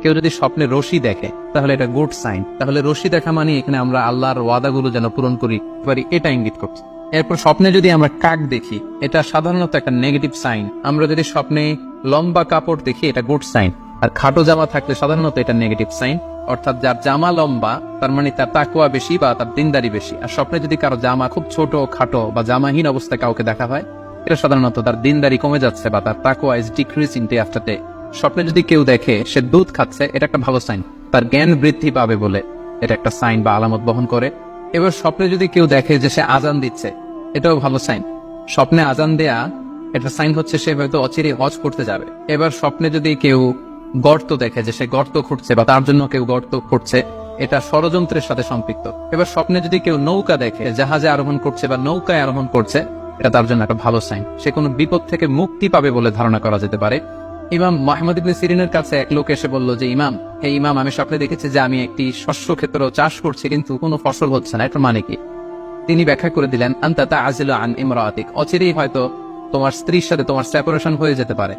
কেউ যদি স্বপ্নে রশি দেখে তাহলে এটা গুড সাইন। তাহলে রশি দেখা মানে এখানে আমরা আল্লাহর ওয়াদাগুলো যেন পূরণ করি পারি এটা ইঙ্গিত করছে। এরপর স্বপ্নে যদি আমরা কাক দেখি এটা সাধারণত একটা নেগেটিভ সাইন। আমরা যদি স্বপ্নে লম্বা কাপড় দেখি এটা গুড সাইন, আর খাটো জামা থাকলে সাধারণত এটা নেগেটিভ সাইন। অর্থাৎ যার জামা লম্বা তার মানে তার তাকওয়া বেশি বা তার দিনদারি বেশি। আর স্বপ্নে যদি কারো জামা খুব ছোট খাটো বা জামাহীন অবস্থায় কাউকে দেখা হয় এটা সাধারণত তার দিনদারি কমে যাচ্ছে বা তার তাকওয়া is decreasing day after day. স্বপ্নে যদি কেউ দেখে সে দুধ খাচ্ছে এটা একটা ভালো সাইন, তার জ্ঞান বৃদ্ধি পাবে বলে এটা একটা সাইন বা আলামত বহন করে। এবার স্বপ্নে যদি কেউ দেখে যে সে আজান দিচ্ছে এটাও ভালো সাইন। স্বপ্নে আজান দেয়া এটা সাইন হচ্ছে সে হয়তো অচিরে হজ করতে যাবে। এবার স্বপ্নে যদি কেউ গর্ত দেখে যে সে গর্ত খুঁড়ছে বা তার জন্য কেউ গর্ত খুঁড়ছে এটা ষড়যন্ত্রের সাথে সম্পৃক্ত। এবার স্বপ্নে যদি কেউ নৌকা দেখে জাহাজে আরোহণ করছে বা নৌকায় আরোহণ করছে এটা তার জন্য একটা ভালো সাইন, সে কোনো বিপদ থেকে মুক্তি পাবে বলে ধারণা করা যেতে পারে। ইমাম মুহাম্মদ ইবনে সিরিনের কাছে এক লোক এসে বলল যে ইমাম, হে ইমাম, আমি স্বপ্নে দেখেছি যে আমি একটি শস্য ক্ষেত্র চাষ করছি কিন্তু কোনো ফসল হচ্ছে না, এটা মানে কি? তিনি ব্যাখ্যা করে দিলেন আনতা তাআজিলু আন ইমরাতিক, অচিরেই হয়তো তোমার স্ত্রীর সাথে তোমার সেপারেশন হয়ে যেতে পারে।